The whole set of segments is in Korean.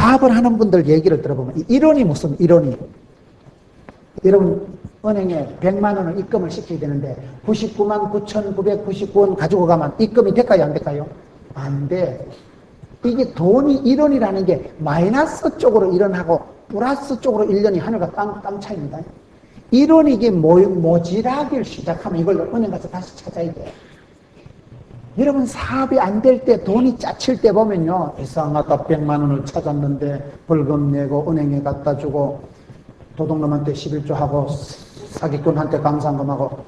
사업을 하는 분들 얘기를 들어보면 이 이론이 무슨 이론이, 여러분 은행에 100만 원을 입금을 시켜야 되는데 99만 9,999원 가지고 가면 입금이 될까요 안 될까요? 안 돼. 이게 돈이 이론이라는 게 마이너스 쪽으로 일어나고 플러스 쪽으로 일련이 하늘과 땅 차이입니다. 이론이 이게 모지라기를 시작하면 이걸 은행 가서 다시 찾아야 돼. 여러분 사업이 안 될 때, 돈이 짜칠 때 보면요, 이상하다 100만 원을 찾았는데 벌금 내고 은행에 갖다 주고 도둑놈한테 11조 하고 사기꾼한테 강상금하고,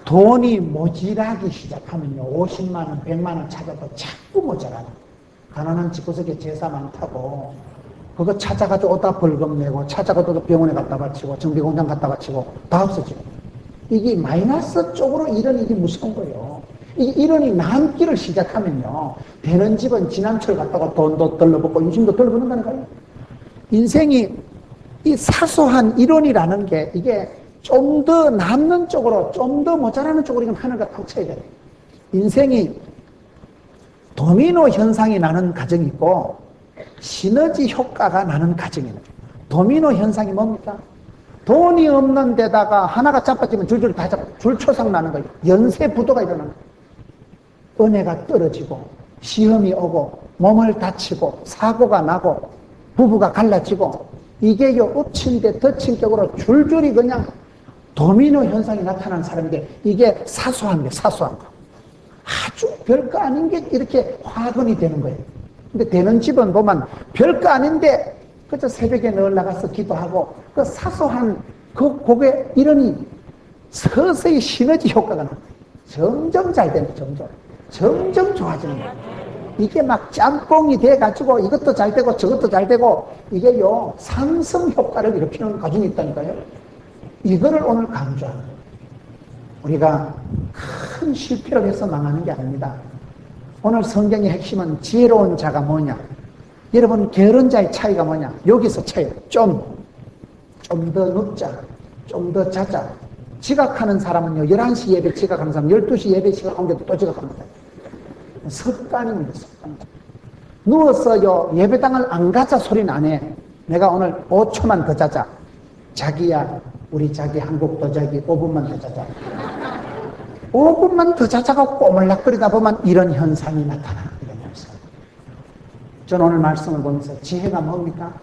돈이 모지라기 시작하면요 50만 원 100만 원 찾아도 자꾸 모자라요. 가난한 집구석에 제사 많다고 그거 찾아가지고 오다 벌금 내고, 찾아가도 병원에 갖다 바치고 정비공장 갖다 바치고 다 없어지고. 이게 마이너스 쪽으로 이런 일이 무서운 거예요. 이런이 남기를 시작하면요 되는 집은 지난철 갔다가 돈도 덜러붙고 인심도 덜러붙는다는 거예요. 인생이 이 사소한 이론이라는 게 이게 좀 더 남는 쪽으로, 좀 더 모자라는 쪽으로 이건 하늘과 탁 쳐야 돼요. 인생이 도미노 현상이 나는 과정이 있고 시너지 효과가 나는 과정이 있는 거예요. 도미노 현상이 뭡니까? 돈이 없는 데다가 하나가 잡아지면 줄줄 다 잡아, 줄초상 나는 거예요. 연쇄부도가 일어나는 거예요. 은혜가 떨어지고 시험이 오고 몸을 다치고 사고가 나고 부부가 갈라지고, 이게요 엎친 데 덮친 격으로 줄줄이 그냥 도미노 현상이 나타나는 사람인데, 이게 사소한 게 사소한 거, 아주 별거 아닌 게 이렇게 화근이 되는 거예요. 근데 되는 집은 보면 별거 아닌데 그저 새벽에 늘 나가서 기도하고 그 사소한 그게 이러니 서서히 시너지 효과가 나요. 점점 잘 되는 거예요. 점점 좋아지는 거예요. 이게 막 짬뽕이 돼가지고 이것도 잘 되고 저것도 잘 되고, 이게요 상승 효과를 일으키는 과정이 있다니까요. 이거를 오늘 강조하는 거예요. 우리가 큰 실패를 해서 망하는 게 아닙니다. 오늘 성경의 핵심은 지혜로운 자가 뭐냐. 여러분 게으른 자의 차이가 뭐냐. 여기서 차이. 좀 더 눕자, 좀 더 자자. 지각하는 사람은요 11시 예배 지각하는 사람 12시 예배 지각하는데도 또 지각합니다. 습관입니다. 습관. 누워서요 예배당을 안 가자 소리는 안 해. 내가 오늘 5초만 더 자자. 자기야, 우리 자기 한국 도자기 5분만 더 자자. 5분만 더 자자고 꼬물락거리다 보면 이런 현상이 나타나는 거예요. 저는 오늘 말씀을 보면서 지혜가 뭡니까?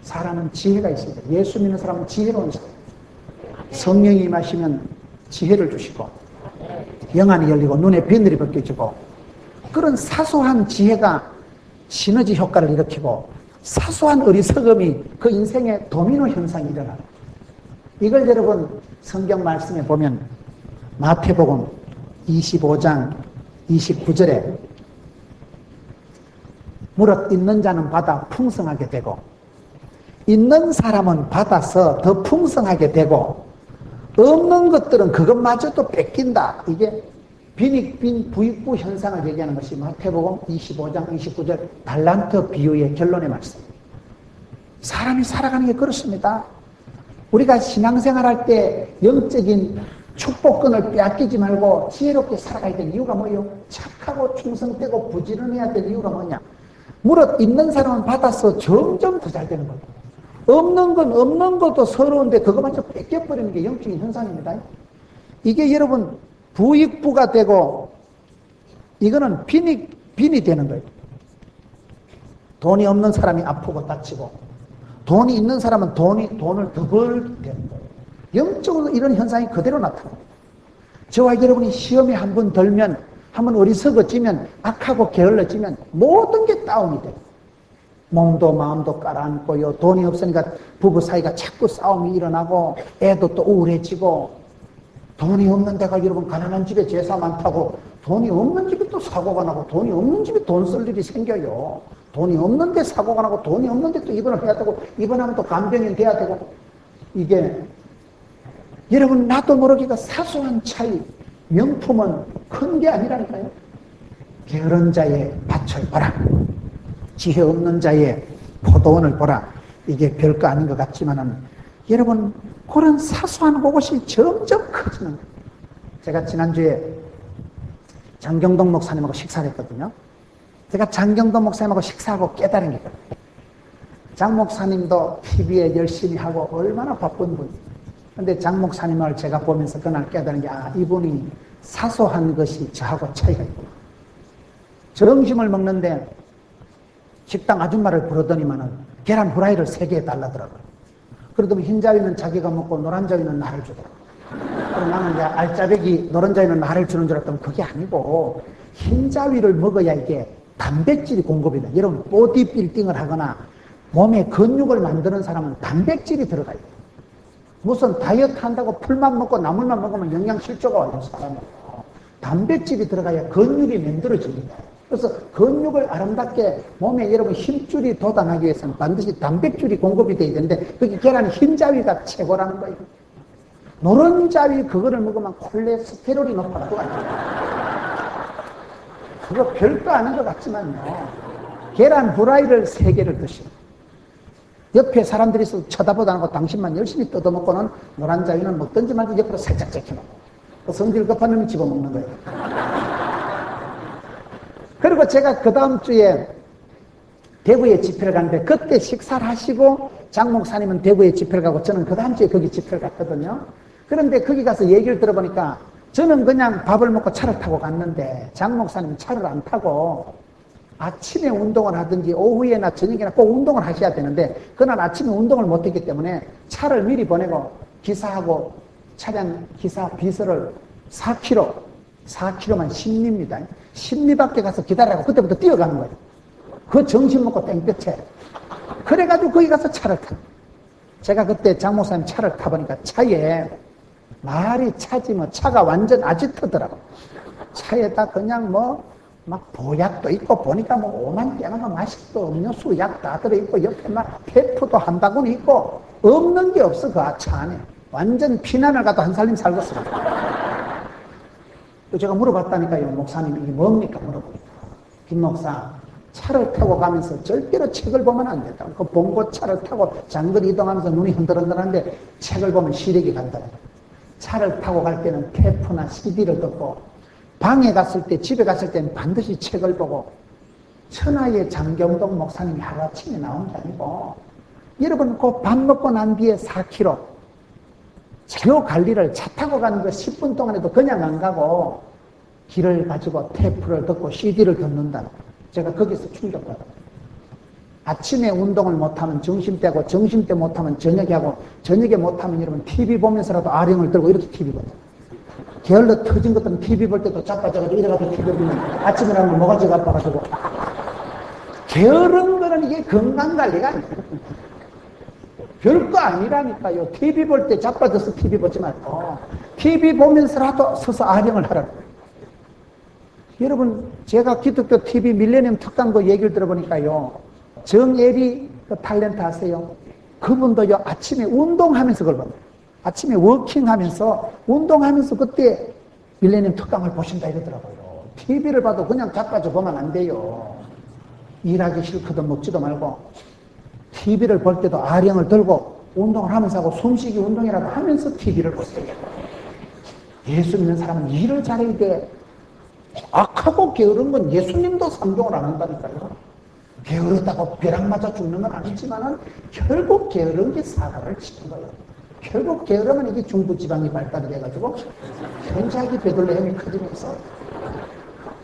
사람은 지혜가 있어야 돼요. 예수 믿는 사람은 지혜로운 사람. 성령이 임하시면 지혜를 주시고 영안이 열리고 눈에 비늘이 벗겨지고, 그런 사소한 지혜가 시너지 효과를 일으키고 사소한 어리석음이 그 인생의 도미노 현상이 일어나요. 이걸 여러분 성경 말씀에 보면 마태복음 25장 29절에 무릇 있는 자는 받아 풍성하게 되고, 있는 사람은 받아서 더 풍성하게 되고, 없는 것들은 그것마저도 뺏긴다. 이게 빈익빈 부익부 현상을 얘기하는 것이 마태복음 25장 29절 달란트 비유의 결론의 말씀. 사람이 살아가는 게 그렇습니다. 우리가 신앙생활 할 때 영적인 축복권을 빼앗기지 말고 지혜롭게 살아가야 될 이유가 뭐예요? 착하고 충성되고 부지런해야 될 이유가 뭐냐? 무릇 있는 사람은 받아서 점점 더 잘 되는 거예요. 없는 건 없는 것도 서러운데 그것마저 뺏겨버리는 게 영적인 현상입니다. 이게 여러분 부익부가 되고, 이거는 빈이 되는 거예요. 돈이 없는 사람이 아프고 다치고, 돈이 있는 사람은 돈을 더 벌게 되는 거예요. 영적으로 이런 현상이 그대로 나타나요. 저와 여러분이 시험에 한 번 들면, 한 번 어리석어지면, 악하고 게을러지면 모든 게 다운이 돼요. 몸도 마음도 깔아앉고요. 돈이 없으니까 부부 사이가 자꾸 싸움이 일어나고, 애도 또 우울해지고, 돈이 없는 데가 여러분 가난한 집에 제사 많다고 돈이 없는 집에 또 사고가 나고, 돈이 없는 집에 돈 쓸 일이 생겨요. 돈이 없는데 사고가 나고, 돈이 없는데 또 입원을 해야 되고, 입원하면 또 간병인 돼야 되고. 이게 여러분 나도 모르게 사소한 차이, 명품은 큰 게 아니라니까요. 게으른 자의 밭을 보라, 지혜 없는 자의 포도원을 보라. 이게 별거 아닌 것 같지만은 여러분 그런 사소한 그것이 점점 커지는 거예요. 제가 지난주에 장경동 목사님하고 식사를 했거든요. 제가 장경동 목사님하고 식사하고 깨달은 게 있거든요. 장 목사님도 TV에 열심히 하고 얼마나 바쁜 분. 근데 장 목사님을 제가 보면서 그날 깨달은 게, 이분이 사소한 것이 저하고 차이가 있구나. 점심을 먹는데 식당 아줌마를 부르더니만은 계란 후라이를 3개 달라더라고요. 그러더니 흰자위는 자기가 먹고 노란자위는 나를 주더라고요. 그럼 나는 이제 알짜배기 노란자위는 나를 주는 줄 알았더니 그게 아니고, 흰자위를 먹어야 이게 단백질이 공급이 돼. 여러분, 보디빌딩을 하거나 몸에 근육을 만드는 사람은 단백질이 들어가요. 무슨 다이어트 한다고 풀만 먹고 나물만 먹으면 영양 실조가 와요, 사람은. 단백질이 들어가야 근육이 만들어집니다. 그래서 근육을 아름답게 몸에 여러분 힘줄이 돋아나기 위해서는 반드시 단백질이 공급이 돼야 되는데, 그게 계란 흰자위가 최고라는 거예요. 노른자위 그거를 먹으면 콜레스테롤이 높아서 그거 별거 아닌 것 같지만요. 계란 후라이를 3개를 드시고, 옆에 사람들이 있어서 쳐다보도 않고 당신만 열심히 뜯어먹고는 노란자위는 먹든지 말든지 옆으로 살짝 제껴놓고, 성질 급한 놈이 집어먹는 거예요. 그리고 제가 그 다음 주에 대구에 집회를 갔는데, 그때 식사를 하시고 장 목사님은 대구에 집회를 가고 저는 그 다음 주에 거기 집회를 갔거든요. 그런데 거기 가서 얘기를 들어보니까 저는 그냥 밥을 먹고 차를 타고 갔는데, 장 목사님은 차를 안 타고 아침에 운동을 하든지 오후에나 저녁에나 꼭 운동을 하셔야 되는데, 그날 아침에 운동을 못했기 때문에 차를 미리 보내고 기사하고 차량 기사 비서를 4km만 심리입니다. 심리밖에 가서 기다리라고 그때부터 뛰어가는 거예요. 그 정신 먹고 땡볕에. 그래가지고 거기 가서 차를 타. 제가 그때 장 목사님 차를 타보니까 차에 말이 차지 뭐 차가 완전 아지트더라고. 차에다 그냥 막 보약도 있고, 보니까 오만 깨나가 맛있도 음료수 약 다 들어있고, 옆에 막 페프도 한 바구니 있고, 없는 게 없어, 그 차 안에. 완전 피난을 가도 한 살림 살겠어. 또 제가 물어봤다니까요. 목사님, 이게 뭡니까? 물어보니까. 김 목사, 차를 타고 가면서 절대로 책을 보면 안 된다. 그 봉고차를 타고 장거리 이동하면서 눈이 흔들흔들한데 책을 보면 시력이 간다. 차를 타고 갈 때는 테이프나 CD를 듣고, 방에 갔을 때, 집에 갔을 때는 반드시 책을 보고, 천하의 장경동 목사님이 하루아침에 나온 게 아니고, 여러분, 그 밥 먹고 난 뒤에 4km, 저 관리를 차 타고 가는 거 10분 동안에도 그냥 안 가고, 길을 가지고 테이프를 듣고 CD를 듣는다. 제가 거기서 충격받았어요. 아침에 운동을 못하면 점심때하고, 점심때 못하면 저녁에 하고, 저녁에 못하면 여러분 TV 보면서라도 아령을 들고 이렇게 TV 보죠. 게을러 터진 것들은 TV 볼 때도 자빠져가지고 이래가지고 TV 보면 아침에 나오면 모가지가 아파가지고. 게으른 거는 이게 건강관리가 아니에요. 별거 아니라니까요. TV 볼 때 자빠져서 TV 보지 말고 TV 보면서라도 서서 아령을 하라고. 여러분, 제가 기독교 TV 밀레니엄 특강도 얘기를 들어보니까요, 정예리 그 탤런트 아세요? 그분도요, 아침에 운동하면서 그걸 봐요. 아침에 워킹하면서, 운동하면서 그때 밀레니엄 특강을 보신다 이러더라고요. TV를 봐도 그냥 자빠져 보면 안 돼요. 일하기 싫거든 먹지도 말고, TV를 볼 때도 아령을 들고, 운동을 하면서 하고, 숨쉬기 운동이라도 하면서 TV를 보세요. 예수 믿는 사람은 일을 잘해야 돼. 악하고 게으른 건 예수님도 상종을 안 한다니까요. 게으르다고 벼락 맞아 죽는 건 아니지만은 결국 게으른 게 사고를 치는 거예요. 결국 게으르면 이게 중부지방이 발달이 돼가지고 현자기 베들레헴이 커지면서,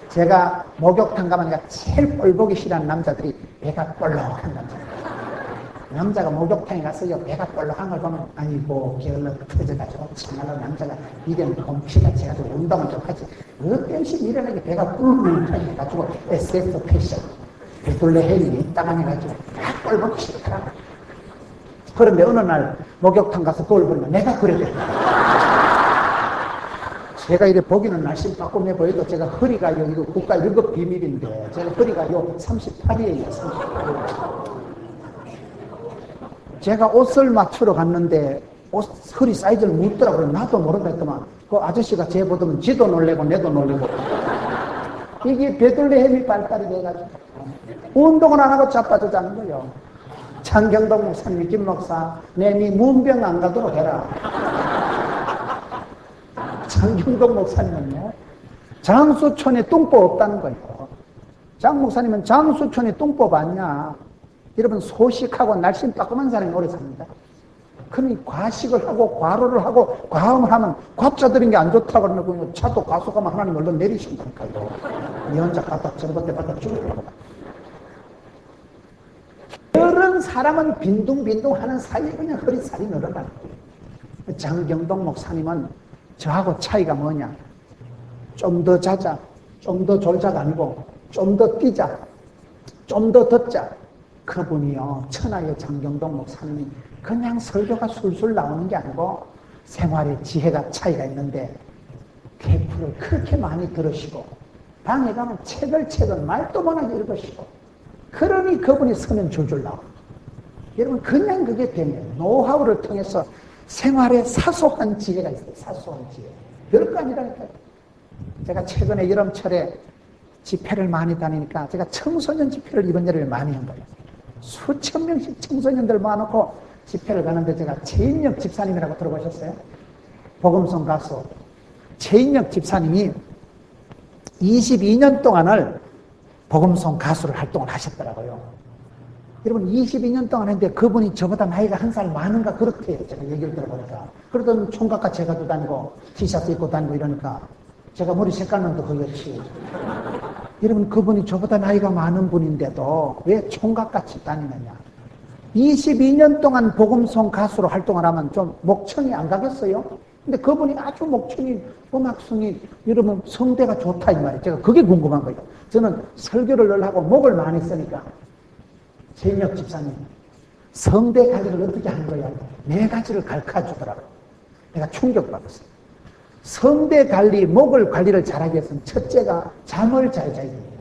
제가 목욕탕 가면 제일 꼴보기 싫어하는 남자들이 배가 꼴록한 남자예요. 남자가 목욕탕에 가서요, 배가 꼴록한 걸 보면, 아이고 게을러 터져가지고 참말로 남자가 이런 곰피같이 해가지고 운동을 좀 하지, 어땜시 미련하게 배가 꿀꿀 해가지고 SS 패션 베들레헴이 이 땅 안에 가지고 다 꼴보기 싫더라고. 그런데 어느 날 목욕탕 가서 거울 보니까 내가 그래 돼. 제가 이래 보기는 날씬 빠꼼해 보여도 제가 허리가요, 이거 국가 1급 비밀인데, 제가 허리가요 38이에요. 38. 제가 옷을 맞추러 갔는데 허리 사이즈를 묻더라고요. 나도 모른다 했더만 그 아저씨가 쟤 보더면 지도 놀래고 내도 놀래고. 이게 베들레헴이 발달이 돼가지고 운동을 안 하고 자빠져 자는 거예요. 장경동 목사님이, 김 목사, 네 문병 안 가도록 해라. 장경동 목사님은요, 장수촌에 똥법 없다는 거예요. 장 목사님은 장수촌에 똥법 아니냐. 여러분, 소식하고 날씬 따끔한 사람이 오래 삽니다. 그러니 과식을 하고 과로를 하고 과음을 하면 과자 들인 게 안 좋다고 그러면 차도 과속하면 하나님 얼른 내리신다니까요. 니 혼자 갖다 저것대 갖다 죽을 거다. 그런 사람은 빈둥빈둥 하는 사이에 그냥 허리살이 늘어나요. 장경동 목사님은 저하고 차이가 뭐냐? 좀 더 자자, 좀 더 졸자가 아니고 좀 더 뛰자, 좀 더 듣자. 그분이요, 천하의 장경동 목사님이 그냥 설교가 술술 나오는 게 아니고 생활의 지혜가 차이가 있는데 개풀을 그렇게 많이 들으시고 방에 가면 책을 말도 못하게 읽으시고 그러니 그분이 서면 줄줄 나와요. 여러분, 그냥 그게 되면 노하우를 통해서 생활에 사소한 지혜가 있어요. 사소한 지혜. 별거 아니라니까요. 제가 최근에 여름철에 집회를 많이 다니니까 제가 청소년 집회를 이번 여름에 많이 한 거예요. 수천 명씩 청소년들 모아놓고 집회를 가는데 제가 최인혁 집사님이라고 들어보셨어요? 복음성 가수 최인혁 집사님이 22년 동안을 복음성 가수를 활동을 하셨더라고요. 여러분, 22년 동안 했는데 그분이 저보다 나이가 한 살 많은가 그렇대요. 제가 얘기를 들어보니까. 그러던 총각같이 해가지고 다니고 티셔츠 입고 다니고 이러니까 제가 머리 색깔만 더 그렇지. 여러분, 그분이 저보다 나이가 많은 분인데도 왜 총각같이 다니느냐. 22년 동안 복음성 가수로 활동을 하면 좀 목청이 안 가겠어요? 근데 그분이 아주 목청이, 음악성이, 여러분, 성대가 좋다 이 말이에요. 제가 그게 궁금한 거예요. 저는 설교를 늘 하고 목을 많이 쓰니까 최인혁 집사님, 성대 관리를 어떻게 하는 거야? 4가지를 가르쳐 주더라고요. 내가 충격받았어요. 성대 관리, 목을 관리를 잘하기 위해서는 첫째가 잠을 잘 자야 됩니다.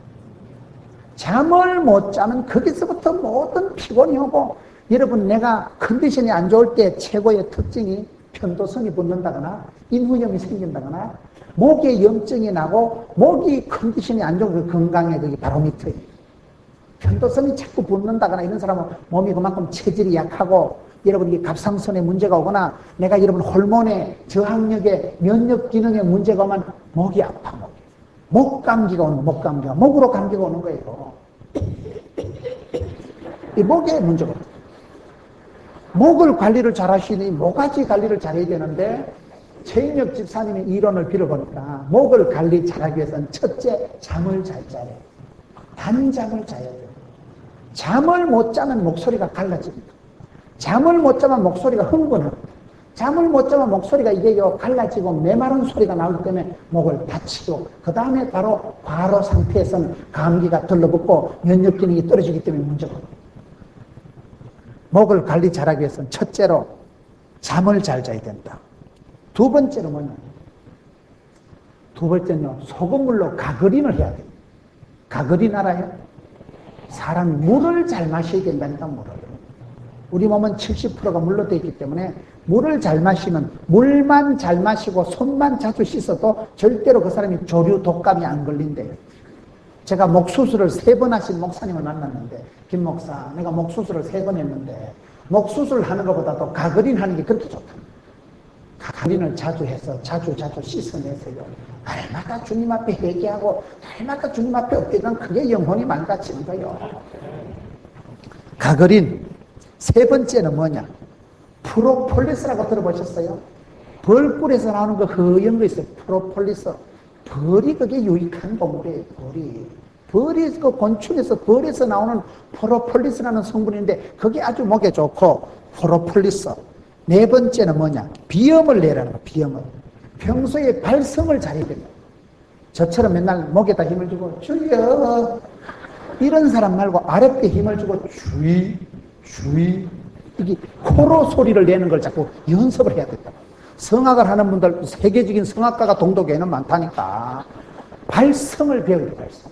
잠을 못 자면 거기서부터 모든 피곤이 오고, 여러분, 내가 컨디션이 안 좋을 때 최고의 특징이 편도선이 붙는다거나 인후염이 생긴다거나 목에 염증이 나고 목이 컨디션이 안 좋은 그 건강의 그게 바로미터예요. 편도선이 자꾸 붙는다거나 이런 사람은 몸이 그만큼 체질이 약하고, 여러분, 이게 갑상선에 문제가 오거나 내가 여러분 호르몬의 저항력에 면역 기능에 문제가 오면 목이 아파. 목 감기가 오는, 목으로 감기가 오는 거예요. 이 목에 문제가 오는 거예요. 목을 관리를 잘 하시니 모가지 관리를 잘해야 되는데, 최인혁 집사님의 이론을 빌어보니까 목을 관리 잘하기 위해서는 첫째, 잠을 잘 자야 돼요. 단잠을 자야 돼요. 잠을 못 자면 목소리가 갈라집니다. 잠을 못 자면 목소리가 흥분합니다. 잠을 못 자면 목소리가 이게요, 갈라지고 메마른 소리가 나오기 때문에 목을 다치고, 그 다음에 바로 과로 상태에서는 감기가 들러붙고 면역 기능이 떨어지기 때문에 문제가 옵니다. 목을 관리 잘하기 위해서는 첫째로 잠을 잘 자야 된다. 두 번째로 뭐냐? 두 번째는요, 소금물로 가그린을 해야 돼요. 가그린 알아요? 사람이 물을 잘 마셔야 된다니까, 물을. 우리 몸은 70%가 물로 되어 있기 때문에 물을 잘 마시면, 물만 잘 마시고 손만 자주 씻어도 절대로 그 사람이 조류 독감이 안 걸린대요. 제가 목 수술을 3번 하신 목사님을 만났는데, 김 목사, 내가 목 수술을 3번 했는데 목 수술하는 것보다도 가그린 하는 게 그렇게 좋다. 가그린을 자주 해서 자주 씻어내세요. 날마다 주님 앞에 회개하고 날마다 주님 앞에 엎드리면 그게 영혼이 망가지는 거예요. 가그린. 세 번째는 뭐냐? 프로폴리스라고 들어보셨어요? 벌꿀에서 나오는 그 허연 거 있어요. 프로폴리스. 벌이 그게 유익한 동물이에요. 벌이 그 곤충에서, 벌에서 나오는 프로폴리스라는 성분인데 그게 아주 목에 좋고, 프로폴리스. 네 번째는 뭐냐? 비염을 내라는 거. 비염을. 평소에 발성을 잘해야 됩니다. 저처럼 맨날 목에다 힘을 주고 주여 이런 사람 말고 아랫배 힘을 주고 주의 이게 코로 소리를 내는 걸 자꾸 연습을 해야 된다. 성악을 하는 분들, 세계적인 성악가가 동독에는 많다니까. 발성을 배워야 돼. 발성.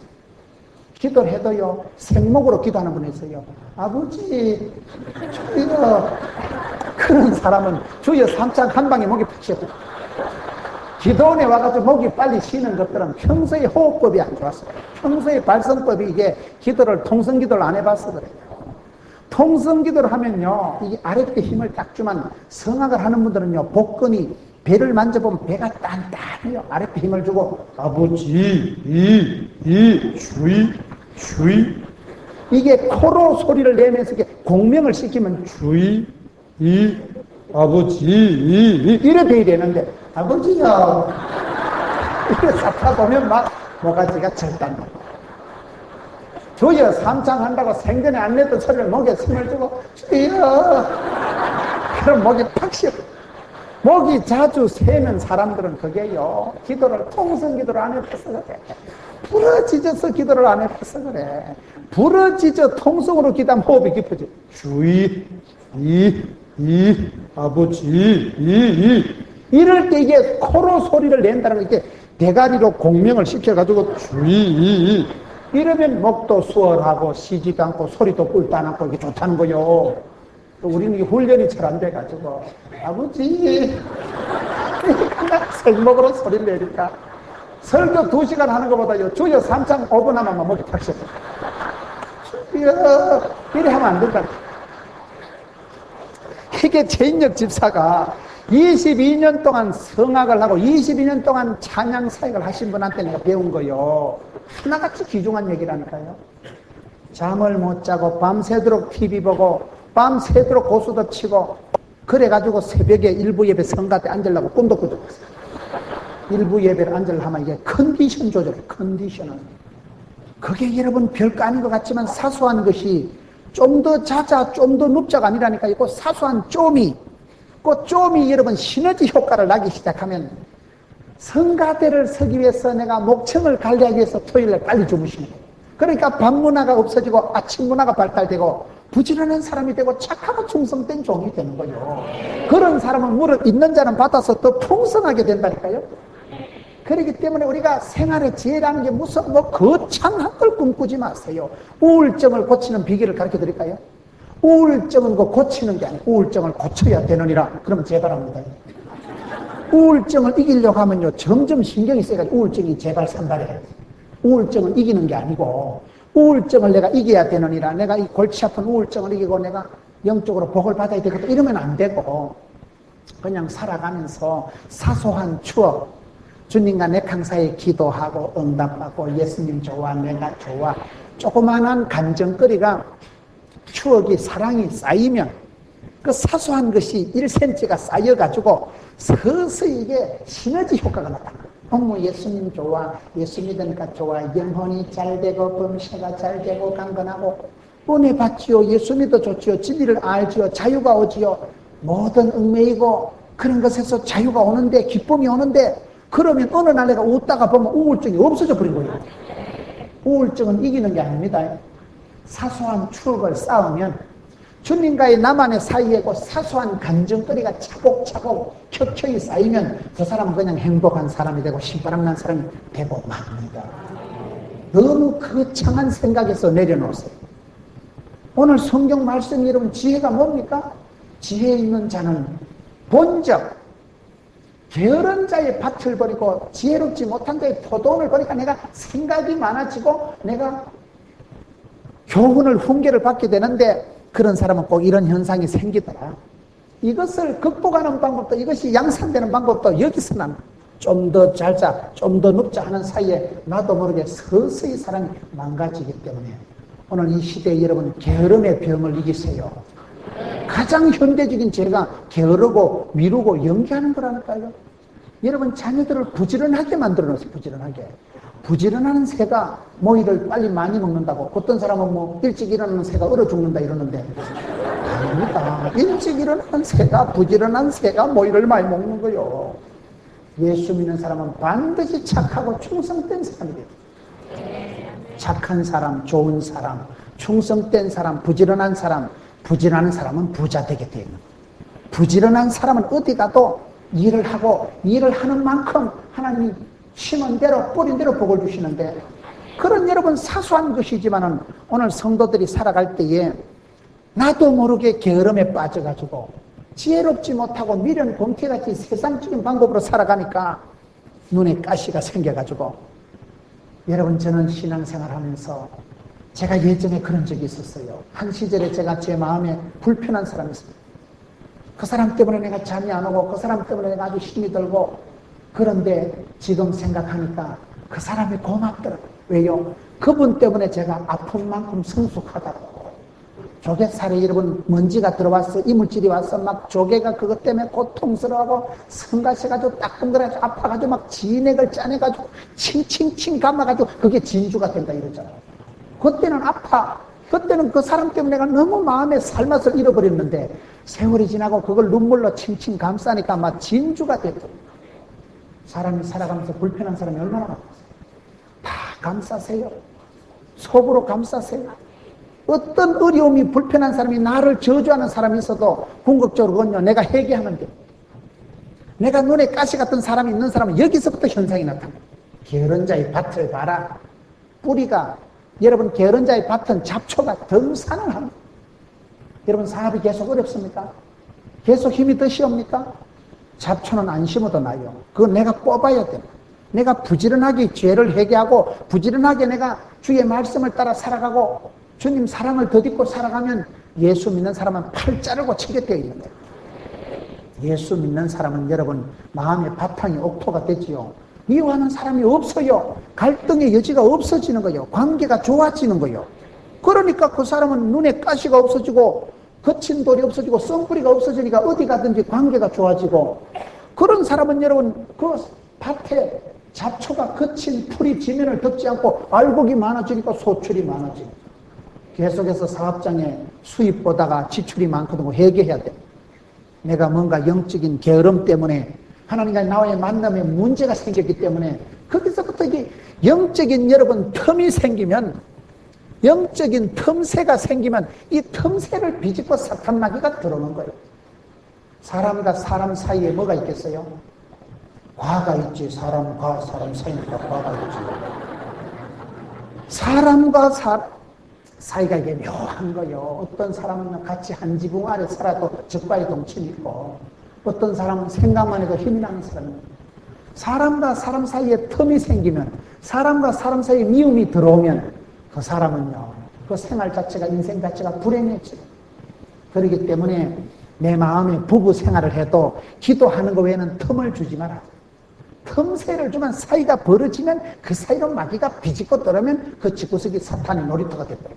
기도를 해도요, 생목으로 기도하는 분이 있어요. 아버지 주여. 그런 사람은 주여 삼창 한 방에 목이 팍 쉬어요. 기도원에 와가지고 목이 빨리 쉬는 것들은 평소에 호흡법이 안 좋았어요. 평소에 발성법이, 이게 기도를, 통성기도를 안 해봐서 그래요. 통성기도를 하면요, 이게 아랫배 힘을 딱 주면, 성악을 하는 분들은요, 복근이, 배를 만져보면 배가 단단해요. 아랫배 힘을 주고 아버지 주의 이게 코로 소리를 내면서 이게 공명을 시키면 주의, 이, 아버지, 이래 돼야 되는데, 아버지요. 이래 쌓다 보면 막 모가지가 절단다. 주여 삼창한다고 생전에 안 냈던 소리를 목에 힘을 주고, 주여. 그럼 목이 팍 쉬어. 목이 자주 새는 사람들은 그게요, 기도를, 통성 기도를 안 해봐서 그래. 부러지져서 기도를 안 해봐서 그래. 부러지져 통성으로 기도하면 호흡이 깊어져. 주의, 이, 아버지, 이럴 때 이게 코로 소리를 낸다는 게 대가리로 공명을 시켜가지고 주의, 이러면 목도 수월하고 쉬지도 않고 소리도 꿀도 안 않고 이게 좋다는 거요. 우리는 이게 훈련이 잘 안 돼가지고, 아버지, 생목으로 소리를 내니까 설교 2시간 하는 것보다요, 주여 3창 5분 하면 목이 탁 쉬어. 주여, 이래 하면 안 된다. 이게 최인혁 집사가 22년 동안 성악을 하고 22년 동안 찬양 사역을 하신 분한테 내가 배운 거요, 하나같이 귀중한 얘기라니까요. 잠을 못 자고 밤새도록 TV 보고 밤새도록 고수도 치고 그래가지고 새벽에 일부 예배 성가 때 앉으려고 꿈도 꾸죠. 일부 예배를 앉으려고 하면 이게 컨디션 조절이에요. 컨디션은 그게 여러분 별거 아닌 것 같지만 사소한 것이 좀 더 자자 좀 더 눕자가 아니라니까. 이거 사소한 쪼미, 그 쪼미 여러분 시너지 효과를 나기 시작하면, 성가대를 서기 위해서 내가 목청을 관리하기 위해서 토요일날 빨리 주무시는 거예요. 그러니까 밤 문화가 없어지고 아침 문화가 발달되고 부지런한 사람이 되고 착하고 충성된 종이 되는 거예요. 그런 사람은 물을 있는 자는 받아서 더 풍성하게 된다니까요. 그렇기 때문에 우리가 생활의 지혜라는 게 무슨 거창한 걸 꿈꾸지 마세요. 우울증을 고치는 비결을 가르쳐 드릴까요? 우울증은 그 고치는 게 아니고 우울증을 고쳐야 되느니라. 그러면 제발합니다. 우울증을 이기려고 하면요, 점점 신경이 세가지고 우울증이 제발 산발해요. 우울증을 이기는 게 아니고, 우울증을 내가 이겨야 되느니라. 내가 이 골치 아픈 우울증을 이기고 내가 영적으로 복을 받아야 되겠다, 이러면 안 되고, 그냥 살아가면서 사소한 추억, 주님과 내 강사에 기도하고 응답하고 예수님 좋아, 내가 좋아, 조그마한 간정거리가, 추억이, 사랑이 쌓이면 그 사소한 것이 1cm가 쌓여가지고 서서히 이게 시너지 효과가 나타나. 어머, 예수님 좋아, 예수 믿으니까 좋아, 영혼이 잘 되고 범세가 잘 되고 강건하고 은혜 받지요, 예수 믿어 좋지요, 진리를 알지요, 자유가 오지요. 모든 얽매이고 그런 것에서 자유가 오는데, 기쁨이 오는데, 그러면 어느 날 내가 웃다가 보면 우울증이 없어져 버린 거예요. 우울증은 이기는 게 아닙니다. 사소한 추억을 쌓으면, 주님과의 나만의 사이에 그 사소한 간증거리가 차곡차곡 켜켜이 쌓이면 그 사람은 그냥 행복한 사람이 되고 신바람난 사람이 되고 맙니다. 너무 거창한 생각에서 내려놓으세요. 오늘 성경 말씀 여러분 지혜가 뭡니까? 지혜 있는 자는 본적, 게으른 자의 밭을 버리고 지혜롭지 못한 자의 포도원을 버리니까 내가 생각이 많아지고 내가 교훈을 훈계를 받게 되는데, 그런 사람은 꼭 이런 현상이 생기더라. 이것을 극복하는 방법도, 이것이 양산되는 방법도 여기서는 좀 더 잘자, 좀 더 눕자 하는 사이에 나도 모르게 서서히 사람이 망가지기 때문에 오늘 이 시대에 여러분 게으름의 병을 이기세요. 가장 현대적인 죄가 게으르고 미루고 연기하는 거라니까요. 여러분 자녀들을 부지런하게 만들어 놓으세요. 부지런하게. 부지런한 새가 모이를 빨리 많이 먹는다고, 어떤 사람은 뭐 일찍 일어나는 새가 얼어 죽는다 이러는데, 아닙니다. 일찍 일어나는 새가, 부지런한 새가 모이를 많이 먹는 거요. 예수 믿는 사람은 반드시 착하고 충성된 사람이 돼요. 착한 사람, 좋은 사람, 충성된 사람, 부지런한 사람, 부지런한 사람은 부자 되게 돼요. 부지런한 사람은 어디 가도 일을 하고 일을 하는 만큼 하나님이 심은 대로 뿌린 대로 복을 주시는데, 그런 여러분 사소한 것이지만은 오늘 성도들이 살아갈 때에 나도 모르게 게으름에 빠져가지고 지혜롭지 못하고 미련 범죄같이 세상적인 방법으로 살아가니까 눈에 가시가 생겨가지고, 여러분 저는 신앙생활 하면서 제가 예전에 그런 적이 있었어요. 한 시절에 제가 제 마음에 불편한 사람이 있습니다. 그 사람 때문에 내가 잠이 안 오고 그 사람 때문에 내가 아주 힘이 들고, 그런데 지금 생각하니까 그 사람이 고맙더라고요. 왜요? 그분 때문에 제가 아픈 만큼 성숙하다고. 조개살에 여러분 먼지가 들어와서 이물질이 와서 막 조개가 그것 때문에 고통스러워하고 성가셔가지고 따끔거려가지고 아파가지고 막 진액을 짜내가지고 칭칭칭 감아가지고 그게 진주가 된다 이러잖아요. 그때는 아파. 그때는 그 사람 때문에 내가 너무 마음의 살맛을 잃어버렸는데 세월이 지나고 그걸 눈물로 칭칭 감싸니까 막 진주가 됐죠. 사람이 살아가면서 불편한 사람이 얼마나 많았어요. 다 감싸세요. 속으로 감싸세요. 어떤 어려움이 불편한 사람이 나를 저주하는 사람이 있어도 궁극적으로 그건요 내가 회개하면 돼. 내가 눈에 가시 같은 사람이 있는 사람은 여기서부터 현상이 나타나요. 게으른 자의 밭을 봐라. 뿌리가 여러분 게으른 자의 밭은 잡초가 등산을 합니다. 여러분 사업이 계속 어렵습니까? 계속 힘이 더 시옵니까? 잡초는 안 심어도 나요. 그건 내가 뽑아야 돼. 내가 부지런하게 죄를 회개하고 부지런하게 내가 주의 말씀을 따라 살아가고 주님 사랑을 덧입고 살아가면 예수 믿는 사람은 팔 자르고 치게 되어 있는 거예요. 예수 믿는 사람은 여러분 마음의 바탕이 옥토가 되지요. 미워하는 사람이 없어요. 갈등의 여지가 없어지는 거예요. 관계가 좋아지는 거예요. 그러니까 그 사람은 눈에 가시가 없어지고 거친 돌이 없어지고 썬뿌리가 없어지니까 어디 가든지 관계가 좋아지고 그런 사람은 여러분 그 밭에 잡초가 거친 풀이 지면을 덮지 않고 알곡이 많아지니까 소출이 많아지고 계속해서 사업장에 수입 보다가 지출이 많거든. 회개해야 돼. 내가 뭔가 영적인 게으름 때문에 하나님과 나와의 만남에 문제가 생겼기 때문에 거기서부터 이게 영적인 여러분 틈이 생기면 영적인 틈새가 생기면 이 틈새를 비집고 사탄 마귀가 들어오는 거예요. 사람과 사람 사이에 뭐가 있겠어요? 과가 있지. 사람과 사람 사이니까 과가 있지. 사람과 사이가 이게 묘한 거예요. 어떤 사람은 같이 한 지붕 아래 살아도 적과의 동침이 있고 어떤 사람은 생각만 해도 힘이 나는 사람입니다. 사람과 사람 사이에 틈이 생기면 사람과 사람 사이에 미움이 들어오면 그 사람은요 그 생활 자체가 인생 자체가 불행해져요. 그렇기 때문에 내 마음에 부부 생활을 해도 기도하는 것 외에는 틈을 주지 마라. 틈새를 주면 사이가 벌어지면 그 사이로 마귀가 비집고 들어오면 그 집구석이 사탄의 놀이터가 돼버려요.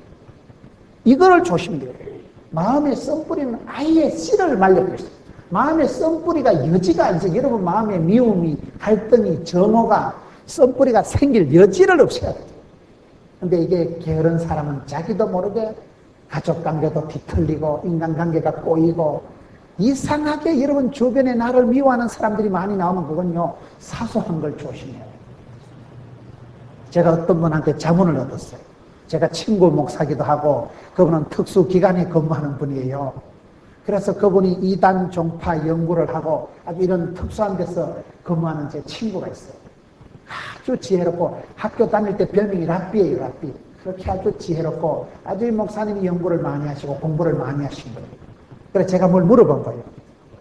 이거를 조심해야 돼요. 마음의 썬뿌리는 아예 씨를 말려버렸어요. 마음의 썬뿌리가 여지가 안 생겨요. 여러분 마음의 미움이 갈등이 정오가 썬뿌리가 생길 여지를 없애야 돼요. 근데 이게 게으른 사람은 자기도 모르게 가족관계도 뒤틀리고 인간관계가 꼬이고 이상하게 여러분 주변에 나를 미워하는 사람들이 많이 나오면 그건요 사소한 걸 조심해야 돼요. 제가 어떤 분한테 자문을 얻었어요. 제가 친구 목사기도 하고 그분은 특수기관에 근무하는 분이에요. 그래서 그분이 이단 종파 연구를 하고 아주 이런 특수한 데서 근무하는 제 친구가 있어요. 아주 지혜롭고 학교 다닐 때 별명이 랍비예요. 랍비. 그렇게 아주 지혜롭고 아주 이 목사님이 연구를 많이 하시고 공부를 많이 하신 거예요. 그래서 제가 뭘 물어본 거예요.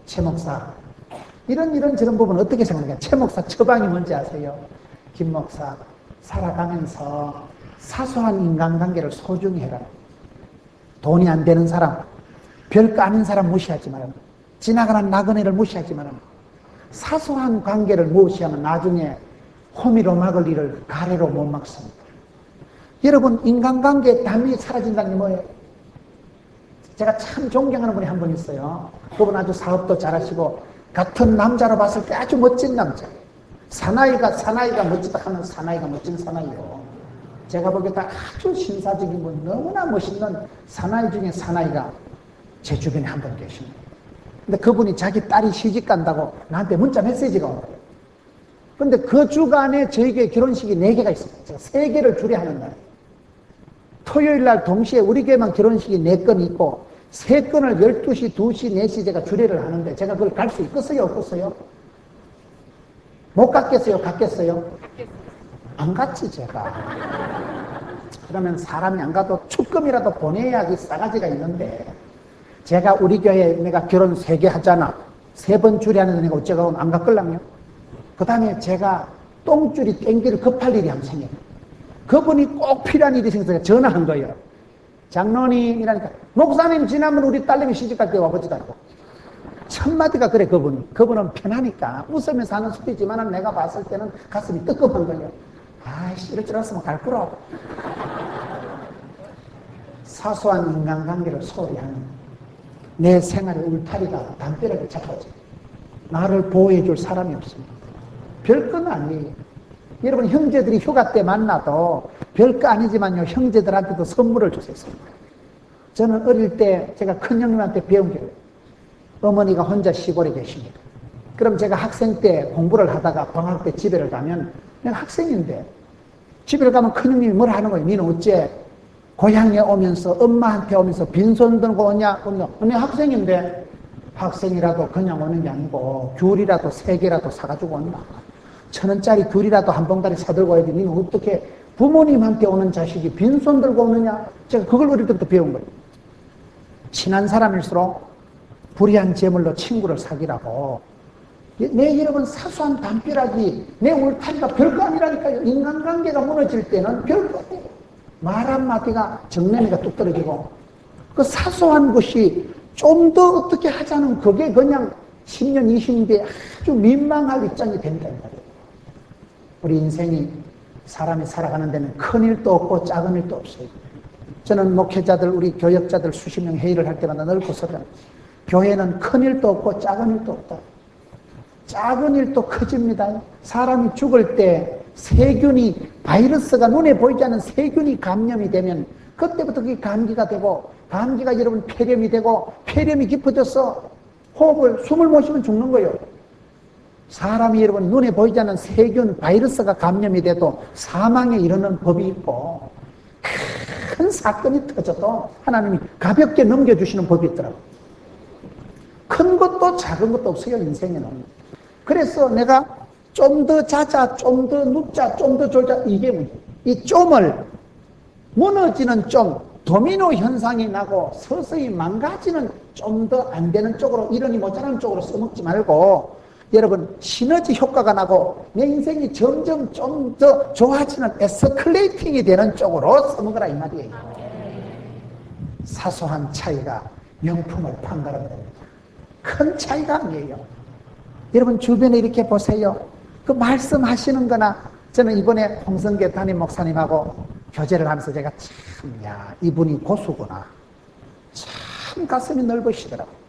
최 목사 이런 저런 부분 어떻게 생각해요? 최 목사 처방이 뭔지 아세요? 김 목사 살아가면서 사소한 인간관계를 소중히 해라. 돈이 안 되는 사람 별거 아닌 사람 무시하지 말아라. 지나가는 나그네를 무시하지 말아라. 사소한 관계를 무시하면 나중에 호미로 막을 일을 가래로 못 막습니다. 여러분 인간관계의 담이 사라진다는 게 뭐예요? 제가 참 존경하는 분이 한 분 있어요. 그분 아주 사업도 잘하시고 같은 남자로 봤을 때 아주 멋진 남자. 사나이가 멋지다 하면 사나이가 멋진 사나이요. 제가 보기에도 아주 신사적인 분 너무나 멋있는 사나이 중에 사나이가 제 주변에 한 분 계십니다. 근데 그분이 자기 딸이 시집 간다고 나한테 문자 메시지가 온 거예요. 근데 그 주간에 저에게 결혼식이 4개가 있습니다. 제가 3개를 줄에 하는 날. 토요일 날 동시에 우리 교회만 결혼식이 4건 있고 3건을 12시, 2시, 4시 제가 주례를 하는데 제가 그걸 갈 수 있겠어요? 없겠어요? 못 갔겠어요? 갔겠어요? 안 갔지 제가. 그러면 사람이 안 가도 축금이라도 보내야지 싸가지가 있는데 제가 우리 교회에 내가 결혼 3개 하잖아. 3번 주례하는데 내가 어째가 안 갔걸랑요? 그 다음에 제가 똥줄이 땡기를 급할 일이 한번 생겨요. 그분이 꼭 필요한 일이 생겨서 전화한 거예요. 장로님이라니까 목사님 지난번 우리 딸내미 시집갈 때 와보지다고. 첫마디가 그래 그분은 편하니까 웃으면서 하는 소리지만 내가 봤을 때는 가슴이 뜨끔한 거예요. 아이씨, 이럴 줄 알았으면 갈 거라. 사소한 인간관계를 소홀히 하는 내 생활의 울타리가 담벼락에 잡아져. 나를 보호해줄 사람이 없습니다. 별건 아니에요. 여러분, 형제들이 휴가 때 만나도 별거 아니지만요, 형제들한테도 선물을 주셨습니다. 저는 어릴 때 제가 큰형님한테 배운 게 어머니가 혼자 시골에 계십니다. 그럼 제가 학생 때 공부를 하다가 방학 때 집에를 가면, 내가 학생인데 집에 가면 큰형님이 뭘 하는 거예요? 니는 어째 고향에 오면서 엄마한테 오면서 빈손 들고 오냐? 언니 학생인데. 학생이라도 그냥 오는 게 아니고 귤이라도 3개라도 사가지고 온다. 1,000원짜리 귤이라도 한 봉다리 사들고 와야지. 니는 어떻게 부모님한테 오는 자식이 빈손 들고 오느냐? 제가 그걸 어릴 때부터 배운 거예요. 친한 사람일수록 불의한 재물로 친구를 사귀라고. 내 여러분, 사소한 담벼락이 내 울타리가 별거 아니라니까요. 인간관계가 무너질 때는 별거 아니에요. 말 한마디가 정내미가 뚝 떨어지고, 그 사소한 것이 좀 더 어떻게 하자는 그게 그냥 10년, 20년 아주 민망할 입장이 된다는 거예요. 우리 인생이 사람이 살아가는 데는 큰 일도 없고 작은 일도 없어요. 저는 목회자들, 우리 교역자들 수십 명 회의를 할 때마다 늘 고소해요. 교회는 큰 일도 없고 작은 일도 없다. 작은 일도 커집니다. 사람이 죽을 때 세균이, 바이러스가 눈에 보이지 않는 세균이 감염이 되면 그때부터 그게 감기가 되고, 감기가 여러분 폐렴이 되고, 폐렴이 깊어져서 숨을 못 쉬면 죽는 거예요. 사람이 여러분 눈에 보이지 않는 세균, 바이러스가 감염이 돼도 사망에 이르는 법이 있고, 큰 사건이 터져도 하나님이 가볍게 넘겨주시는 법이 있더라고요. 큰 것도 작은 것도 없어요, 인생에는. 그래서 내가 좀 더 자자, 좀 더 눕자, 좀 더 졸자, 이게 문제예요. 이 좀을, 무너지는 좀, 도미노 현상이 나고 서서히 망가지는 좀 더 안 되는 쪽으로, 이러니 모자라는 쪽으로 써먹지 말고, 여러분, 시너지 효과가 나고 내 인생이 점점 좀 더 좋아지는 에스컬레이팅이 되는 쪽으로 써먹으라, 이 말이에요. 사소한 차이가 명품을 판가름됩니다. 큰 차이가 아니에요. 여러분, 주변에 이렇게 보세요. 그 말씀하시는 거나, 저는 이번에 홍성계 담임 목사님하고 교제를 하면서 제가 참, 이분이 고수구나. 참 가슴이 넓으시더라고요.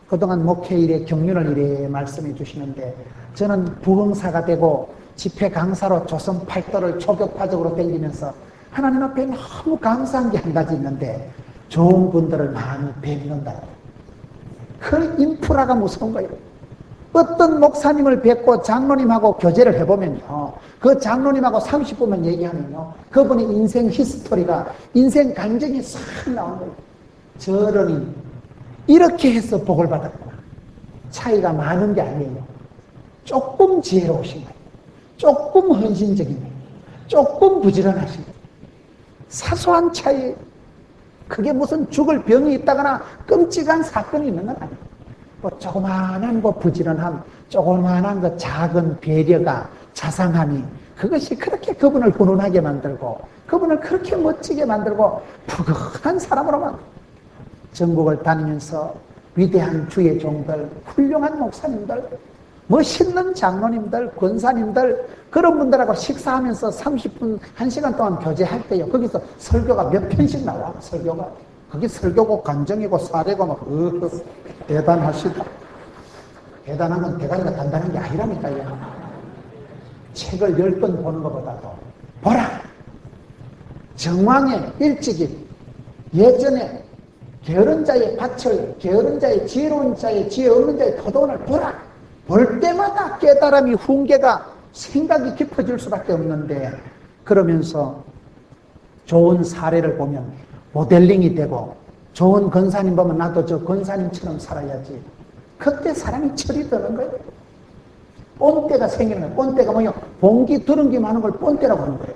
그동안 목회일에 경륜을 이래 말씀해 주시는데, 저는 부흥사가 되고 집회 강사로 조선 팔도를 초교파적으로 댕기면서 하나님 앞에 너무 감사한 게 한 가지 있는데, 좋은 분들을 많이 뵙는다. 그 인프라가 무서운 거예요. 어떤 목사님을 뵙고 장로님하고 교제를 해보면요, 그 장로님하고 30분만 얘기하면요, 그분의 인생 히스토리가, 인생 간증이 싹 나오는 거예요. 저러니 이렇게 해서 복을 받았구나. 차이가 많은 게 아니에요. 조금 지혜로우신 거예요. 조금 헌신적인 거예요. 조금 부지런하신 거예요. 사소한 차이, 그게 무슨 죽을 병이 있다거나 끔찍한 사건이 있는 건 아니에요. 뭐 조그마한 거 부지런함, 조그마한 거 작은 배려가, 자상함이, 그것이 그렇게 그분을 훈훈하게 만들고, 그분을 그렇게 멋지게 만들고 푸근한 사람으로 만들고, 전국을 다니면서 위대한 주의 종들, 훌륭한 목사님들, 멋있는 장로님들, 권사님들, 그런 분들하고 식사하면서 30분, 1시간 동안 교제할 때요, 거기서 설교가 몇 편씩 나와. 설교가 그게 설교고 간정이고 사례고 막 대단하시다. 대단한 건 대가리가 단단한 게 아니라니까요. 책을 10번 보는 것보다도 보라, 정왕의 일찍이 예전에 게으른 자의 밭을, 게으른 자의 지혜로운 자의 지혜 없는 자의 토동을 보라. 볼 때마다 깨달음이, 훈계가, 생각이 깊어질 수밖에 없는데, 그러면서 좋은 사례를 보면 모델링이 되고, 좋은 권사님 보면 나도 저 권사님처럼 살아야지. 그때 사람이 철이 드는 거예요. 꼰대가 생기는 거예요. 꼰대가 뭐예요? 봉기 두른기 많은 걸 꼰대라고 하는 거예요.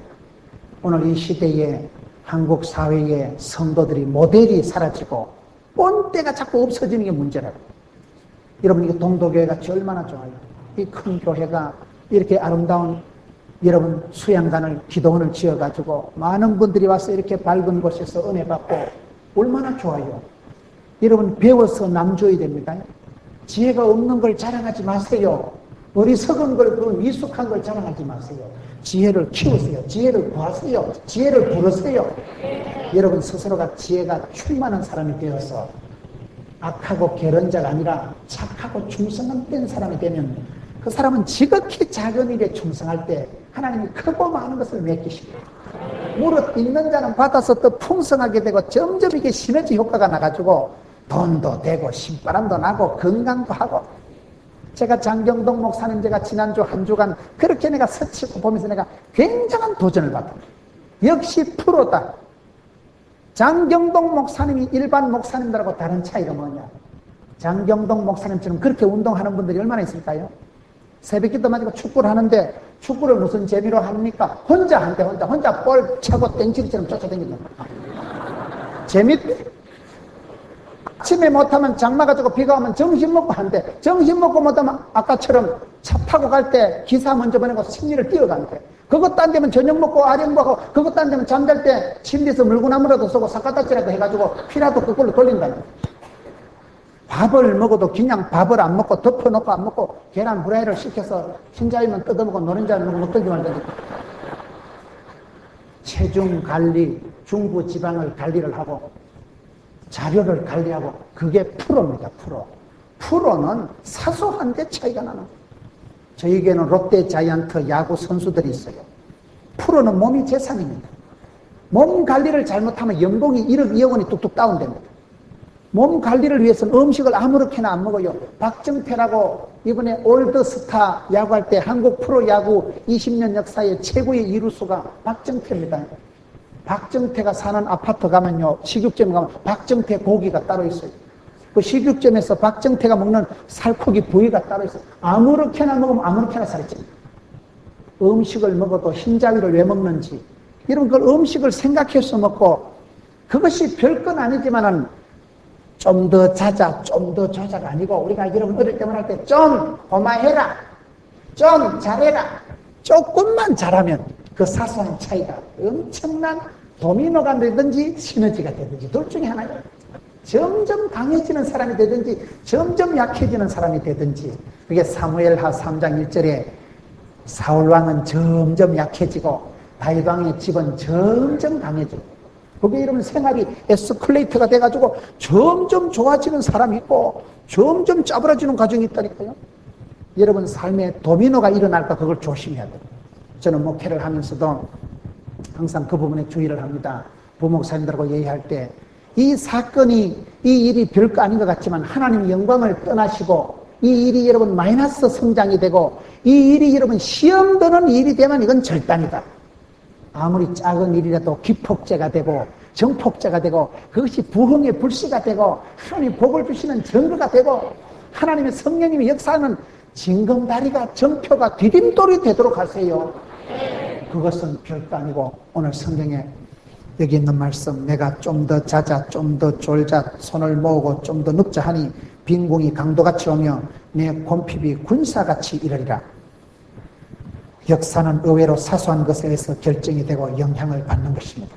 오늘 이 시대에 한국 사회의 성도들이 모델이 사라지고 꼰대가 자꾸 없어지는 게 문제라고. 여러분, 이거 동도교회가 얼마나 좋아요. 이 큰 교회가 이렇게 아름다운, 여러분 수양관을, 기도원을 지어가지고 많은 분들이 와서 이렇게 밝은 곳에서 은혜 받고 얼마나 좋아요. 여러분, 배워서 남 줘야 됩니다. 지혜가 없는 걸 자랑하지 마세요. 어리석은 걸, 그 미숙한 걸 자랑하지 마세요. 지혜를 키우세요. 지혜를 구하세요. 지혜를 부르세요. 여러분 스스로가 지혜가 충만한 사람이 되어서 악하고 게으른자가 아니라 착하고 충성된 사람이 되면 그 사람은 지극히 작은 일에 충성할 때 하나님이 크고 많은 것을 맡기십니다. 무릇 있는 자는 받아서 또 풍성하게 되고 점점 이게 시너지 효과가 나가지고 돈도 되고 신바람도 나고 건강도 하고. 제가 장경동 목사님 제가 지난주 한 주간 그렇게 내가 스치고 보면서 내가 굉장한 도전을 받았다. 역시 프로다. 장경동 목사님이 일반 목사님들하고 다른 차이가 뭐냐? 장경동 목사님처럼 그렇게 운동하는 분들이 얼마나 있을까요? 새벽기도 맞고 축구를 하는데 축구를 무슨 재미로 합니까? 혼자 한대 혼자 볼 차고 땡치리처럼 쫓아다닌다. 재밌대. 아침에 못하면 장마 가지고 비가 오면 점심 먹고 한대. 점심 먹고 못하면 아까처럼 차 타고 갈 때 기사 먼저 보내고 승리를 뛰어간대. 그것도 안 되면 저녁 먹고 아령먹고 그것도 안 되면 잠잘 때 침대에서 물구나무라도 쏘고 삿갓다치라도 해가지고 피라도 그걸로 돌린다는 거야. 밥을 먹어도 그냥 밥을 안 먹고 덮어놓고 안 먹고 계란 후라이를 시켜서 흰자이면 뜯어먹고 노른자는 못 들기 말든지. 체중 관리, 중부 지방을 관리를 하고 자료를 관리하고 그게 프로입니다. 프로는 사소한데 차이가 나는 거예요. 저에게는 롯데 자이언트 야구 선수들이 있어요. 프로는 몸이 재산입니다. 몸 관리를 잘못하면 연봉이 1억 2억 원이 뚝뚝 다운됩니다. 몸 관리를 위해서는 음식을 아무렇게나 안 먹어요. 박정태라고 이번에 올드스타 야구할 때 한국 프로야구 20년 역사의 최고의 이루수가 박정태입니다. 박정태가 사는 아파트 가면요, 식육점에 가면 박정태 고기가 따로 있어요. 그 식육점에서 박정태가 먹는 살코기 부위가 따로 있어요. 아무렇게나 먹으면 아무렇게나 살이 찝니다. 음식을 먹어도 흰자위를 왜 먹는지, 여러분 그 음식을 생각해서 먹고, 그것이 별건 아니지만은 좀 더 자자, 좀 더 조자가 아니고, 우리가 여러분 어릴 때 말할 때 좀 고마해라, 좀 잘해라, 조금만 잘하면 그 사소한 차이가 엄청난 도미노가 되든지 시너지가 되든지 둘 중에 하나예요. 점점 강해지는 사람이 되든지 점점 약해지는 사람이 되든지. 그게 사무엘하 3장 1절에 사울왕은 점점 약해지고 다윗왕의 집은 점점 강해지고, 그게 여러분 생활이 에스컬레이터가 돼가지고 점점 좋아지는 사람이 있고 점점 짜부러지는 과정이 있다니까요. 여러분 삶에 도미노가 일어날까 그걸 조심해야 돼요. 저는 목회를 하면서도 항상 그 부분에 주의를 합니다. 부목사님들하고 얘기할 때 이 사건이, 이 일이 별거 아닌 것 같지만 하나님 영광을 떠나시고 이 일이 여러분 마이너스 성장이 되고 이 일이 여러분 시험 드는 일이 되면 이건 절단이다. 아무리 작은 일이라도 기폭제가 되고 정폭제가 되고 그것이 부흥의 불씨가 되고 하나님 복을 주시는 증거가 되고 하나님의 성령님이 역사하는 징검다리가 정표가 디딤돌이 되도록 하세요. 그것은 별거 아니고 오늘 성경에 여기 있는 말씀, 내가 좀 더 자자, 좀 더 졸자, 손을 모으고 좀 더 눕자 하니 빈궁이 강도같이 오며 내 곰핍이 군사같이 이르리라. 역사는 의외로 사소한 것에 의해서 결정이 되고 영향을 받는 것입니다.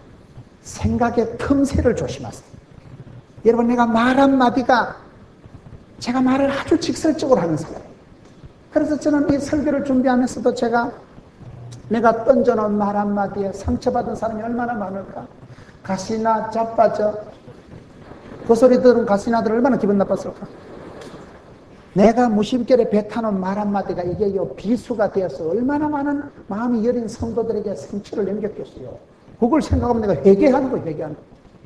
생각의 틈새를 조심하세요. 여러분, 내가 말 한마디가, 제가 말을 아주 직설적으로 하는 사람이에요. 그래서 저는 이 설교를 준비하면서도 내가 던져놓은 말 한마디에 상처받은 사람이 얼마나 많을까? 가시나 자빠져. 그 소리 들은 가시나들 얼마나 기분 나빴을까? 내가 무심결에 뱉어놓은 말 한마디가 이게 비수가 되어서 얼마나 많은 마음이 여린 성도들에게 상처를 남겼겠어요. 그걸 생각하면 내가 회개하는 거예요. 회개하는 거.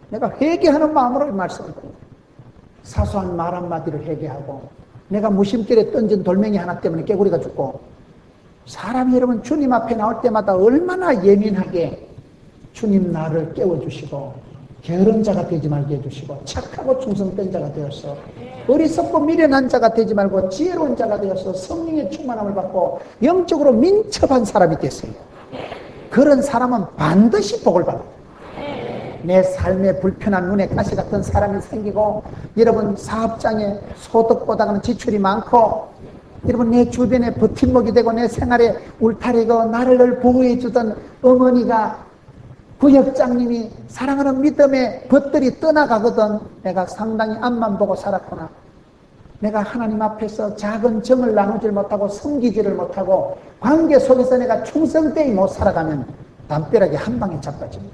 내가 회개하는 마음으로 이 말씀을 드립니다. 사소한 말 한마디를 회개하고, 내가 무심결에 던진 돌멩이 하나 때문에 깨구리가 죽고, 사람이 여러분 주님 앞에 나올 때마다 얼마나 예민하게 주님 나를 깨워주시고 게으른 자가 되지 말게 해주시고 착하고 충성된 자가 되어서 어리석고 미련한 자가 되지 말고 지혜로운 자가 되어서 성령의 충만함을 받고 영적으로 민첩한 사람이 됐어요. 그런 사람은 반드시 복을 받아요. 내 삶에 불편한 눈에 가시 같은 사람이 생기고, 여러분 사업장에 소득보다는 지출이 많고, 여러분 내 주변에 버팀목이 되고 내 생활에 울타리고 나를 늘 보호해주던 어머니가, 구역장님이 사랑하는 믿음의 벗들이 떠나가거든. 내가 상당히 앞만 보고 살았구나. 내가 하나님 앞에서 작은 정을 나누질 못하고 섬기지를 못하고 관계 속에서 내가 충성되이 못 살아가면 담벼락에 한 방에 자빠집니다.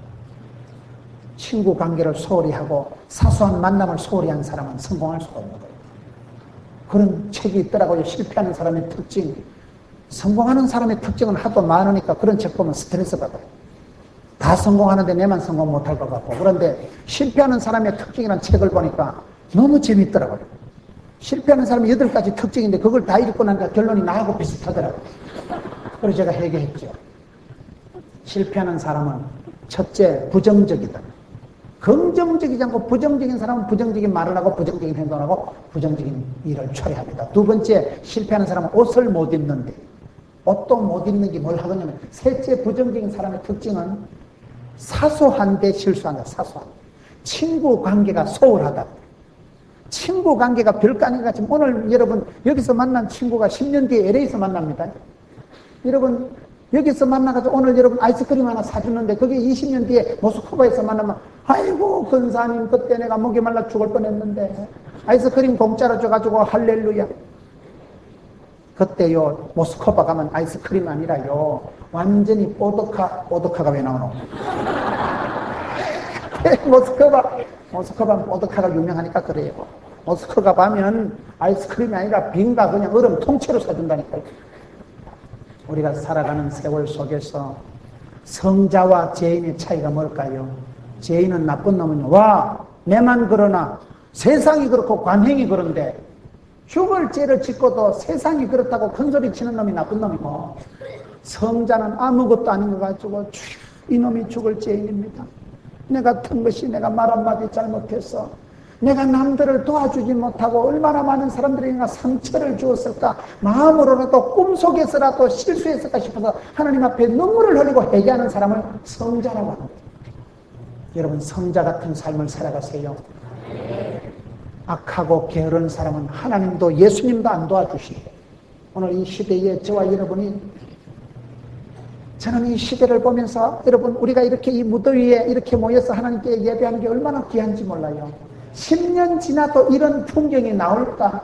친구 관계를 소홀히 하고 사소한 만남을 소홀히 한 사람은 성공할 수가 없는 거예요. 그런 책이 있더라고요. 실패하는 사람의 특징. 성공하는 사람의 특징은 하도 많으니까 그런 책 보면 스트레스 받아요. 다 성공하는데 내만 성공 못할 것 같고. 그런데 실패하는 사람의 특징이라는 책을 보니까 너무 재밌더라고요. 실패하는 사람이 8가지 특징인데 그걸 다 읽고 나니까 결론이 나하고 비슷하더라고요. 그래서 제가 해결했죠. 실패하는 사람은 첫째, 부정적이다. 긍정적이지 않고 부정적인 사람은 부정적인 말을 하고 부정적인 행동을 하고 부정적인 일을 처리합니다. 두 번째, 실패하는 사람은 옷을 못 입는데 옷도 못 입는 게 뭘 하겠냐면, 셋째, 부정적인 사람의 특징은 사소한데 실수한다. 사소한. 친구 관계가 소홀하다. 친구 관계가 별거 아닌 것 같지만 오늘 여러분 여기서 만난 친구가 10년 뒤에 LA에서 만납니다. 여러분 여기서 만나가지고 오늘 여러분 아이스크림 하나 사주는데 그게 20년 뒤에 모스크바에서 만나면 아이고 근사님 그때 내가 목이 말라 죽을 뻔했는데 아이스크림 공짜로 줘가지고 할렐루야. 그때요 모스크바 가면 아이스크림 아니라요 완전히 오드카가 왜 나오노? 모스크바 오드카가 유명하니까 그래요. 모스크바 가면 아이스크림이 아니라 빙가 그냥 얼음 통째로 사준다니까요. 우리가 살아가는 세월 속에서 성자와 죄인의 차이가 뭘까요? 죄인은 나쁜 놈은요, 와 내만 그러나 세상이 그렇고 관행이 그런데 죽을 죄를 짓고도 세상이 그렇다고 큰소리 치는 놈이 나쁜 놈이고, 성자는 아무것도 아닌 것 가지고 이놈이 죽을 죄인입니다. 내가 튼 것이 내가 말 한마디 잘못해서 내가 남들을 도와주지 못하고 얼마나 많은 사람들에게 상처를 주었을까, 마음으로라도 꿈속에서라도 실수했을까 싶어서 하나님 앞에 눈물을 흘리고 회개하는 사람을 성자라고 합니다. 여러분 성자 같은 삶을 살아가세요. 악하고 게으른 사람은 하나님도 예수님도 안 도와주시고, 오늘 이 시대에 저와 여러분이, 저는 이 시대를 보면서 여러분 우리가 이렇게 이 무더위에 이렇게 모여서 하나님께 예배하는 게 얼마나 귀한지 몰라요. 10년 지나도 이런 풍경이 나올까?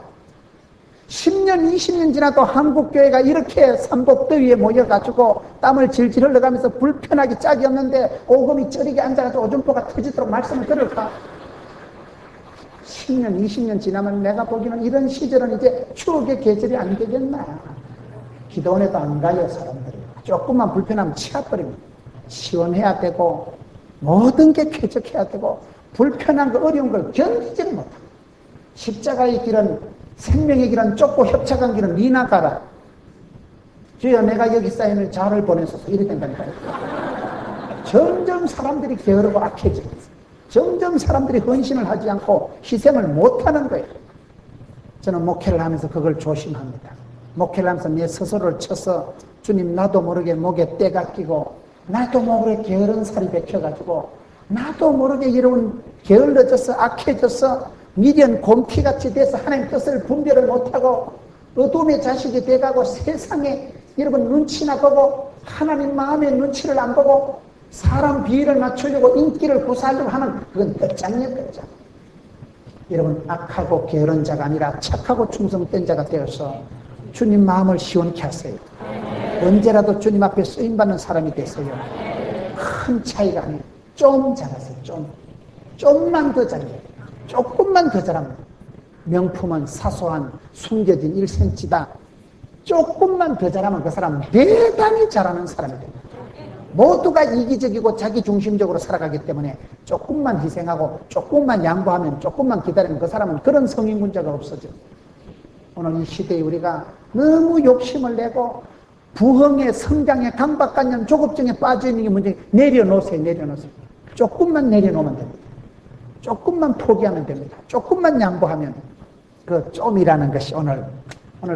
10년, 20년 지나도 한국교회가 이렇게 삼복더위에 모여가지고 땀을 질질 흘러가면서 불편하게 짝이 없는데 오금이 저리게 앉아가지고 오줌포가 터지도록 말씀을 들을까? 10년, 20년 지나면 내가 보기에는 이런 시절은 이제 추억의 계절이 안 되겠나. 기도원에도 안 가요, 사람들이. 조금만 불편하면 치아버립니다. 시원해야 되고 모든 게 쾌적해야 되고 불편한 거 어려운 걸 견디지를 못하고, 십자가의 길은, 생명의 길은 좁고 협착한 길은 니나 가라. 주여 내가 여기 쌓이는 자를 보내소서. 이렇게 된다니까요. 점점 사람들이 게으르고 악해지고 점점 사람들이 헌신을 하지 않고 희생을 못하는 거예요. 저는 목회를 하면서 그걸 조심합니다. 목회를 하면서 내 스스로를 쳐서 주님 나도 모르게 목에 때가 끼고 나도 모르게 게으른 살이 bek혀가지고 나도 모르게 이런 게을러져서 악해져서 미련 곰피같이 돼서 하나님 뜻을 분별을 못하고 어둠의 자식이 돼가고 세상에 여러분 눈치나 보고 하나님 마음의 눈치를 안 보고 사람 비위를 맞추려고 인기를 구사하려고 하는, 그건 끝장이에요, 끝장. 여러분 악하고 게으른 자가 아니라 착하고 충성된 자가 되어서 주님 마음을 시원케 하세요. 언제라도 주님 앞에 쓰임받는 사람이 되세요. 큰 차이가 아니에요. 좀 잘하세요. 좀만 더 잘해요. 조금만 더 잘하면 명품은 사소한 숨겨진 1cm다. 조금만 더 잘하면 그 사람은 대단히 잘하는 사람이 됩니다. 모두가 이기적이고 자기중심적으로 살아가기 때문에 조금만 희생하고 조금만 양보하면, 조금만 기다리면 그 사람은 그런 성인 문제가 없어져요. 오늘 이 시대에 우리가 너무 욕심을 내고 부흥의 성장의 강박관념 조급증에 빠져있는 게 문제예요. 내려놓으세요. 조금만 내려놓으면 됩니다. 조금만 포기하면 됩니다. 조금만 양보하면 그 좀이라는 것이 오늘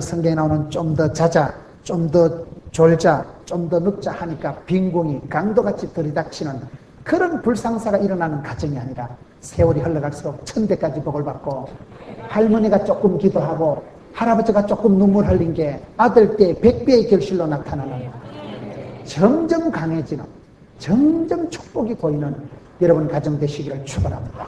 성경에 나오는 좀 더 자자, 좀 더 졸자, 좀 더 늙자 하니까 빈궁이 강도같이 들이닥치는 그런 불상사가 일어나는 가정이 아니라 세월이 흘러갈수록 1000배까지 복을 받고 할머니가 조금 기도하고 할아버지가 조금 눈물 흘린 게 아들 때 100배의 결실로 나타나는, 점점 강해지는, 점점 축복이 보이는 여러분 가정 되시기를 축원합니다.